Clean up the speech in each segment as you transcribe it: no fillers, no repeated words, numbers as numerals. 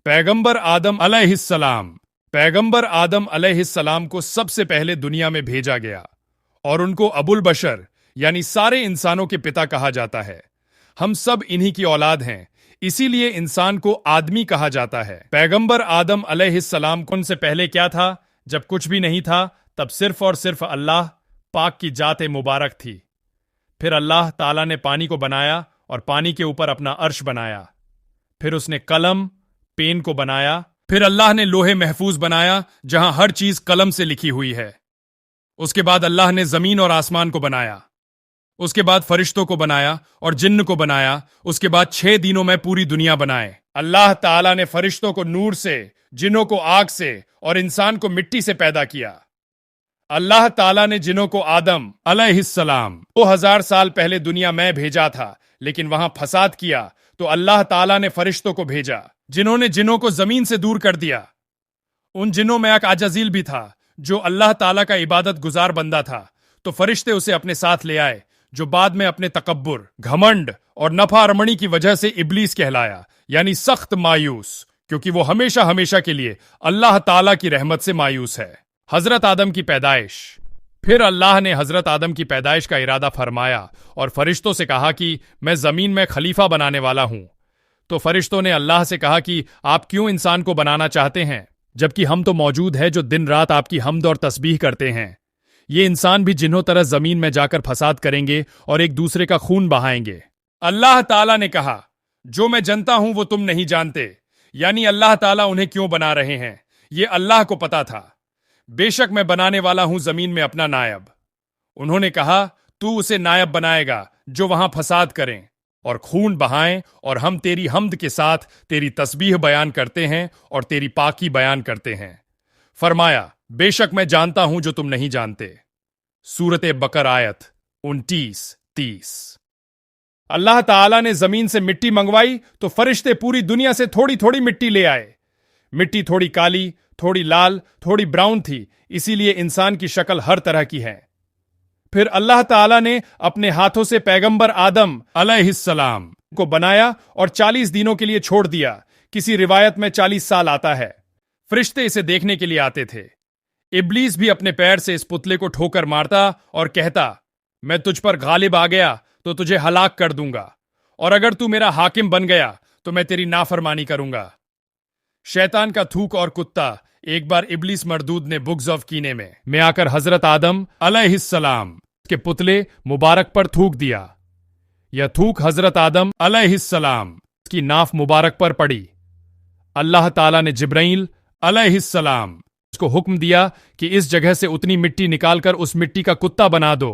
पैगंबर आदम अलैहिस्सलाम पैगंबर आदम अलैहिस्सलाम को सबसे पहले दुनिया में भेजा गया और उनको अबुल बशर यानी सारे इंसानों के पिता कहा जाता है। हम सब इन्हीं की औलाद हैं, इसीलिए इंसान को आदमी कहा जाता है। पैगंबर आदम अलैहिस्सलाम को उनसे पहले क्या था? जब कुछ भी नहीं था तब सिर्फ और सिर्फ अल्लाह पाक की जात मुबारक थी। फिर अल्लाह ताला ने पानी को बनाया और पानी के ऊपर अपना अर्श बनाया। फिर उसने कलम पेन को बनाया। फिर अल्लाह ने लोहे महफूज बनाया जहां हर चीज कलम से लिखी हुई है। उसके बाद अल्लाह ने जमीन और आसमान को बनाया। उसके बाद फरिश्तों को बनाया और जिन्न को बनाया। उसके बाद 6 दिनों में पूरी दुनिया बनाए। अल्लाह ताला ने फरिश्तों को नूर से, जिन्नों को आग से और इंसान को मिट्टी से पैदा किया। अल्लाह ताला ने जिन्नों को आदम अलैहिस्सलाम 2000 साल पहले दुनिया में भेजा था, लेकिन वहां फसाद किया तो अल्लाह ताला ने फरिश्तों को भेजा जिन्होंने जिन्नों को जमीन से दूर कर दिया। उन जिन्नों में एक अजाजील भी था जो अल्लाह ताला का इबादत गुजार बंदा था, तो फरिश्ते उसे अपने साथ ले आए, जो बाद में अपने तकब्बुर, घमंड और नफारमणी की वजह से इब्लीस कहलाया, यानी सख्त मायूस, क्योंकि वो हमेशा हमेशा के लिए अल्लाह ताला की रहमत से मायूस है। हजरत आदम की पैदाइश। फिर अल्लाह ने हजरत आदम की पैदाइश का इरादा फरमाया और फरिश्तों से कहा कि मैं जमीन में खलीफा बनाने वाला हूं। तो फरिश्तों ने अल्लाह से कहा कि आप क्यों इंसान को बनाना चाहते हैं, जबकि हम तो मौजूद है जो दिन रात आपकी हम्द और तस्बीह करते हैं। ये इंसान भी जिन्हों तरह जमीन में जाकर फसाद करेंगे और एक दूसरे का खून बहाएंगे। अल्लाह ताला ने कहा, जो मैं जानता हूं वो तुम नहीं जानते, यानी अल्लाह ताला उन्हें क्यों बना रहे हैं ये अल्लाह को पता था। बेशक मैं बनाने वाला हूं जमीन में अपना नायब। उन्होंने कहा, तू उसे नायब बनाएगा जो वहां फसाद करें और खून बहाएं, और हम तेरी हम्द के साथ तेरी तस्बीह बयान करते हैं और तेरी पाकी बयान करते हैं। फरमाया, बेशक मैं जानता हूं जो तुम नहीं जानते। सूरत बकर आयत 29-30। अल्लाह ताला ने जमीन से मिट्टी मंगवाई तो फरिश्ते पूरी दुनिया से थोड़ी थोड़ी मिट्टी ले आए। मिट्टी थोड़ी काली, थोड़ी लाल, थोड़ी ब्राउन थी, इसीलिए इंसान की शक्ल हर तरह की है। फिर अल्लाह ताला ने अपने हाथों से पैगंबर आदम अलैहिस्सलाम को बनाया और 40 दिनों के लिए छोड़ दिया। किसी रिवायत में 40 साल आता है। फरिश्ते इसे देखने के लिए आते थे। इब्लीस भी अपने पैर से इस पुतले को ठोकर मारता और कहता, मैं तुझ पर गालिब आ गया तो तुझे हलाक कर दूंगा, और अगर तू मेरा हाकिम बन गया तो मैं तेरी नाफरमानी करूंगा। शैतान का थूक और कुत्ता एक बार इब्लीस मरदूद ने बुग्ज ऑफ कीने में आकर हजरत आदम अलैहिस्सलाम के पुतले मुबारक पर थूक दिया। यह थूक हजरत आदम अलैहिस्सलाम की नाफ मुबारक पर पड़ी। अल्लाह ताला ने जिब्राइल अलैहिस्सलाम को हुक्म दिया कि इस जगह से उतनी मिट्टी निकालकर उस मिट्टी का कुत्ता बना दो।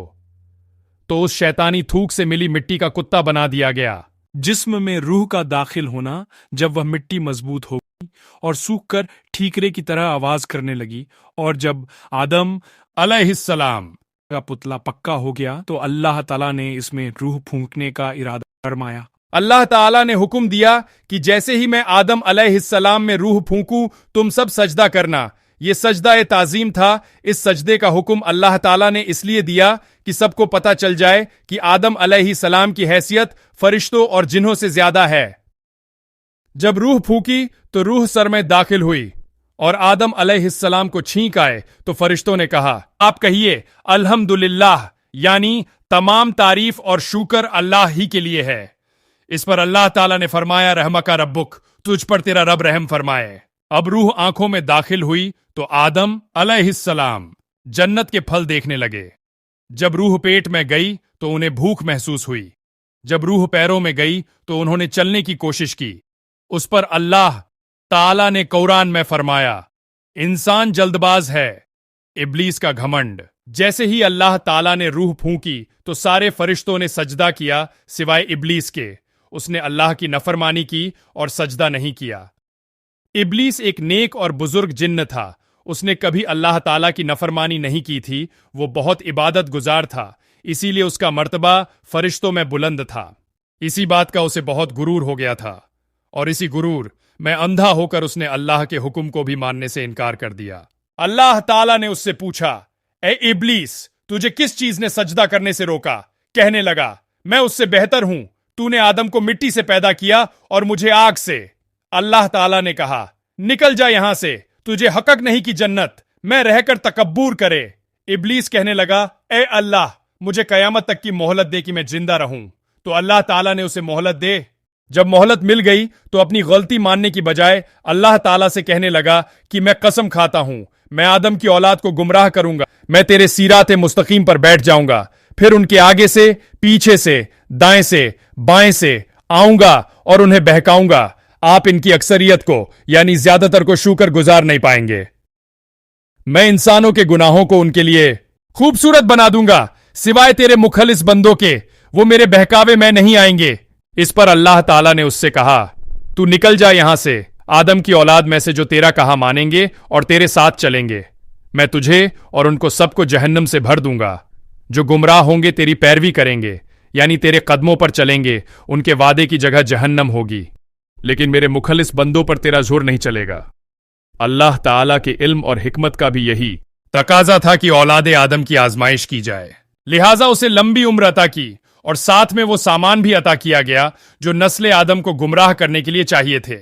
तो उस शैतानी थूक से मिली मिट्टी का कुत्ता बना दिया गया। जिस्म में रूह का दाखिल होना, जब वह मिट्टी मजबूत हो गई और सूखकर ठीकरे की तरह आवाज करने लगी, और जब आदम अलैहिस्सलाम का पुतला पक्का हो गया तो अल्लाह ताला ने इसमें रूह फूंकने का इरादा फरमाया। अल्लाह ताला ने हुक्म दिया कि जैसे ही मैं आदम अलैहिस्सलाम में रूह फूंकूं तुम सब सजदा करना। यह सजदा ए ताजीम था। इस सजदे का हुक्म अल्लाह ताला ने इसलिए दिया कि सबको पता चल जाए कि आदम अलैहिस्सलाम की हैसियत फरिश्तों और जिन्हों से ज्यादा है। जब रूह फूकी तो रूह सर में दाखिल हुई और आदम अलैहिस्सलाम को छींक आए तो फरिश्तों ने कहा, आप कहिए अल्हम्दुलिल्लाह, यानी तमाम तारीफ और शुक्र अल्लाह ही के लिए है। इस पर अल्लाह ताला ने फरमाया, रहमका रब्बुक, तुझ पर तेरा रब रहम फरमाए। अब रूह आंखों में दाखिल हुई तो आदम अलैहिस्सलाम जन्नत के फल देखने लगे। जब रूह पेट में गई तो उन्हें भूख महसूस हुई। जब रूह पैरों में गई तो उन्होंने चलने की कोशिश की। उस पर अल्लाह ताला ने कुरान में फरमाया, इंसान जल्दबाज है। इब्लीस का घमंड। जैसे ही अल्लाह ताला ने रूह फूंकी तो सारे फरिश्तों ने सजदा किया सिवाय इब्लीस के। उसने अल्लाह की नफरमानी की और सजदा नहीं किया। इब्लीस एक नेक और बुजुर्ग जिन्न था। उसने कभी अल्लाह ताला की नफरमानी नहीं की थी। वो बहुत इबादत गुजार था, इसीलिए उसका मर्तबा फरिश्तों में बुलंद था। इसी बात का उसे बहुत गुरूर हो गया था, और इसी गुरूर में अंधा होकर उसने अल्लाह के हुक्म को भी मानने से इनकार कर दिया। अल्लाह ताला ने उससे पूछा, ए इब्लीस, तुझे किस चीज ने सजदा करने से रोका? कहने लगा, मैं उससे बेहतर हूं। तूने आदम को मिट्टी से पैदा किया और मुझे आग से। अल्लाह ताला ने कहा, निकल जा यहां से, तुझे हकक नहीं कि जन्नत मैं रहकर तकब्बुर करे। इब्लीस कहने लगा, ए अल्लाह, मुझे कयामत तक की मोहलत दे कि मैं जिंदा रहूं। तो अल्लाह ताला ने उसे मोहलत दे। जब मोहलत मिल गई तो अपनी गलती मानने की बजाय अल्लाह ताला से कहने लगा कि मैं कसम खाता हूं, मैं आदम की औलाद को गुमराह करूंगा, मैं तेरे सीरात मुस्तकीम पर बैठ जाऊंगा, फिर उनके आगे से, पीछे से, दाएं से, बाएं से आऊंगा और उन्हें बहकाऊंगा। आप इनकी अक्सरियत को यानी ज्यादातर को शुक्र गुजार नहीं पाएंगे। मैं इंसानों के गुनाहों को उनके लिए खूबसूरत बना दूंगा, सिवाय तेरे मुखलिस बंदों के, वो मेरे बहकावे में नहीं आएंगे। इस पर अल्लाह ताला ने उससे कहा, तू निकल जा यहां से, आदम की औलाद में से जो तेरा कहा मानेंगे और तेरे साथ चलेंगे, मैं तुझे और उनको सबको जहन्नम से भर दूंगा। जो गुमराह होंगे तेरी पैरवी करेंगे, यानी तेरे कदमों पर चलेंगे, उनके वादे की जगह जहन्नम होगी, लेकिन मेरे मुखलिस बंदों पर तेरा जोर नहीं चलेगा। अल्लाह ताला के इल्म और हिकमत का भी यही तकाजा था कि औलाद आदम की आजमाइश की जाए, लिहाजा उसे लंबी उम्र अता की और साथ में वो सामान भी अता किया गया जो नस्ल आदम को गुमराह करने के लिए चाहिए थे।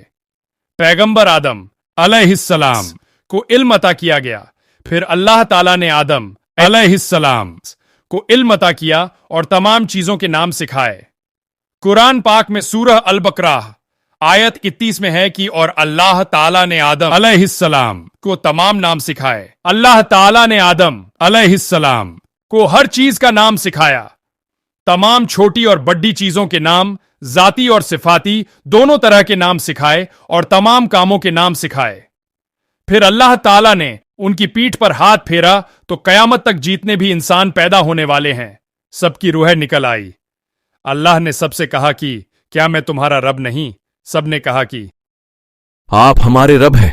पैगंबर आदम अलैहिस्सलाम को इल्म अता किया गया, फिर अल्लाह ताला ने आदम अलैहिस्सलाम को इल्म अता किया और तमाम चीजों के नाम सिखाए। कुरान पाक में सूरह अल बकरा आयत 31 में है कि और अल्लाह ताला ने आदम अलैहिस्सलाम को तमाम नाम सिखाए। अल्लाह ताला ने आदम अलैहिस्सलाम को हर चीज का नाम सिखाया, तमाम छोटी और बड़ी चीजों के नाम, जाती और सिफाती दोनों तरह के नाम सिखाए और तमाम कामों के नाम सिखाए। फिर अल्लाह ताला ने उनकी पीठ पर हाथ फेरा तो कयामत तक जितने भी इंसान पैदा होने वाले हैं सबकी रूहें निकल आई। अल्लाह ने सबसे कहा कि क्या मैं तुम्हारा रब नहीं? सबने कहा कि आप हमारे रब हैं।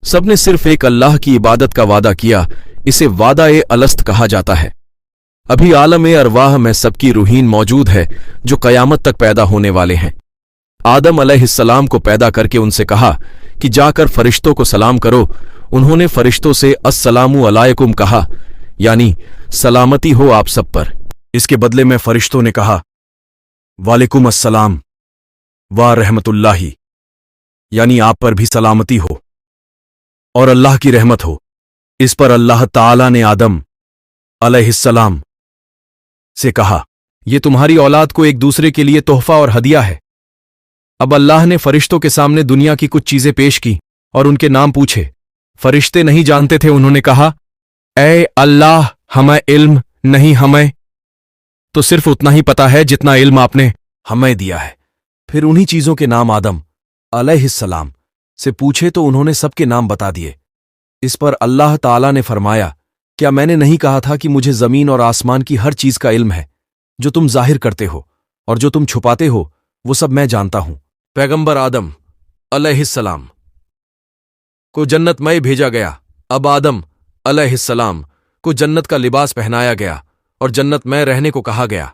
सबने सिर्फ एक अल्लाह की इबादत का वादा किया, इसे वादा-ए-अलस्त कहा जाता है। अभी आलम-ए-अरवाह में सबकी रूहीन मौजूद है जो कयामत तक पैदा होने वाले हैं। आदम अलैहिस्सलाम को पैदा करके उनसे कहा कि जाकर फरिश्तों को सलाम करो। उन्होंने फरिश्तों से अस्सलामु अलैकुम कहा, यानी सलामती हो आप सब पर। इसके बदले में फरिश्तों ने कहा वालेकुम अस्सलाम व रहमतुल्लाही, यानी आप पर भी सलामती हो और अल्लाह की रहमत हो। इस पर अल्लाह ताला ने आदम अलैहिस्सलाम से कहा, यह तुम्हारी औलाद को एक दूसरे के लिए तोहफा और हदिया है। अब अल्लाह ने फरिश्तों के सामने दुनिया की कुछ चीजें पेश की और उनके नाम पूछे। फरिश्ते नहीं जानते थे। उन्होंने कहा, ऐ अल्लाह, हमें इल्म नहीं, हमें तो सिर्फ उतना ही पता है जितना इल्म आपने हमें दिया है। फिर उन्हीं चीजों के नाम आदम अलैहिस्सलाम से पूछे तो उन्होंने सबके नाम बता दिए। इस पर अल्लाह ताला ने फरमाया, क्या मैंने नहीं कहा था कि मुझे जमीन और आसमान की हर चीज का इल्म है? जो तुम जाहिर करते हो और जो तुम छुपाते हो वो सब मैं जानता हूं। पैगंबर आदम अलैहिस्सलाम को जन्नत में भेजा गया। अब आदम अलैहिस्सलाम को जन्नत का लिबास पहनाया गया और जन्नत में रहने को कहा गया।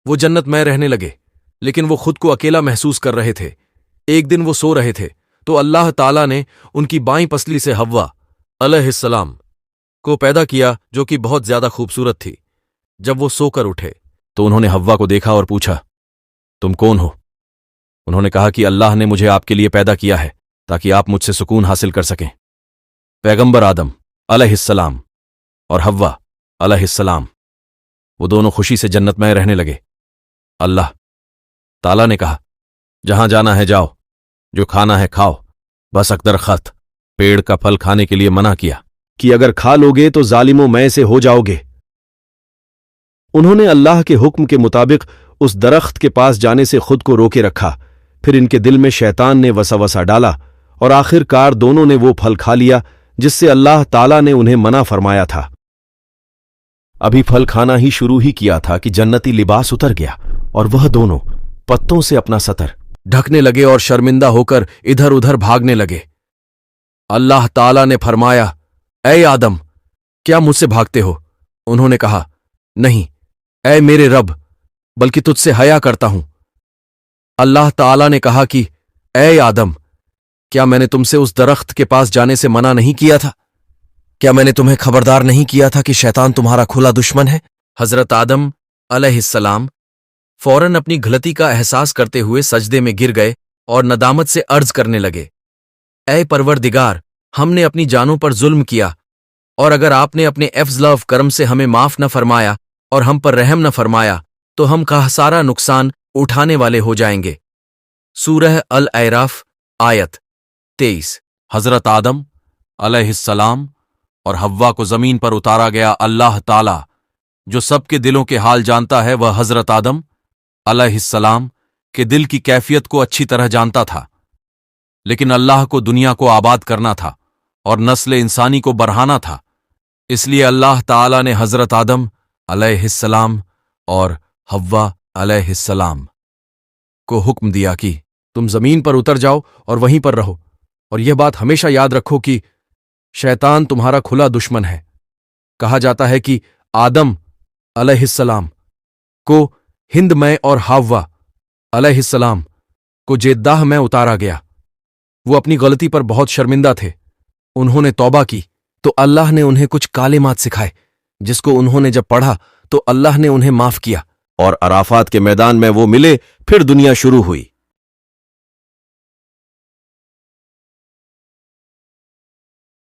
वो जन्नत में रहने लगे, लेकिन वो खुद को अकेला महसूस कर रहे थे। एक दिन वो सो रहे थे तो अल्लाह ताला ने उनकी बाईं पसली से हव्वा अलैहिस्सलाम को पैदा किया, जो कि बहुत ज्यादा खूबसूरत थी। जब वो सोकर उठे तो उन्होंने हव्वा को देखा और पूछा, तुम कौन हो? उन्होंने कहा कि अल्लाह ने मुझे आपके लिए पैदा किया है ताकि आप मुझसे सुकून हासिल कर सकें। पैगंबर आदम अलैहिस्सलाम और हव्वा अलैहिस्सलाम वो दोनों खुशी से जन्नत में रहने लगे। अल्लाह ताला ने कहा, जहां जाना है जाओ, जो खाना है खाओ, बस अकदरखत पेड़ का फल खाने के लिए मना किया कि अगर खा लोगे तो जालिमों में से हो जाओगे। उन्होंने अल्लाह के हुक्म के मुताबिक उस दरख्त के पास जाने से खुद को रोके रखा। फिर इनके दिल में शैतान ने वसवसा डाला और आखिरकार दोनों ने वो फल खा लिया जिससे अल्लाह ताला ने उन्हें मना फरमाया था। अभी फल खाना ही शुरू ही किया था कि जन्नती लिबास उतर गया और वह दोनों पत्तों से अपना सतर ढकने लगे और शर्मिंदा होकर इधर उधर भागने लगे। अल्लाह ताला ने फरमाया, ऐ आदम, क्या मुझसे भागते हो? उन्होंने कहा, नहीं ऐ मेरे रब, बल्कि तुझसे हया करता हूं। अल्लाह ताला ने कहा कि ऐ आदम, क्या मैंने तुमसे उस दरख्त के पास जाने से मना नहीं किया था? क्या मैंने तुम्हें खबरदार नहीं किया था कि शैतान तुम्हारा खुला दुश्मन है? हजरत आदम अलैहिस्सलाम फौरन अपनी गलती का एहसास करते हुए सजदे में गिर गए اور ندامت سے عرض کرنے لگے، اے پروردگار، ہم نے اپنی جانوں پر ظلم کیا، اور اگر آپ نے اپنے افضل کرم سے ہمیں معاف نہ فرمایا اور ہم پر رحم نہ فرمایا تو ہم کا سارا نقصان اٹھانے والے ہو جائیں گے۔ سورہ الاعراف آیت 23۔ حضرت آدم علیہ السلام اور حوا کو زمین پر اتارا گیا۔ اللہ تعالی جو سب کے دلوں کے حال جانتا ہے، وہ حضرت آدم علیہ السلام کے دل کی کیفیت کو اچھی طرح جانتا تھا، لیکن اللہ کو دنیا کو آباد کرنا تھا اور نسل انسانی کو بڑھانا تھا، اس لیے اللہ تعالی نے حضرت آدم علیہ السلام اور حوا علیہ السلام کو حکم دیا کہ تم زمین پر اتر جاؤ اور وہیں پر رہو، اور یہ بات ہمیشہ یاد رکھو کہ شیطان تمہارا کھلا دشمن ہے۔ کہا جاتا ہے کہ آدم علیہ السلام کو ہند میں اور حوا علیہ السلام کو جیدہ میں اتارا گیا۔ وہ اپنی غلطی پر بہت شرمندہ تھے، انہوں نے توبہ کی تو اللہ نے انہیں کچھ کلمات سکھائے، جس کو انہوں نے جب پڑھا تو اللہ نے انہیں معاف کیا، اور عرافات کے میدان میں وہ ملے، پھر دنیا شروع ہوئی۔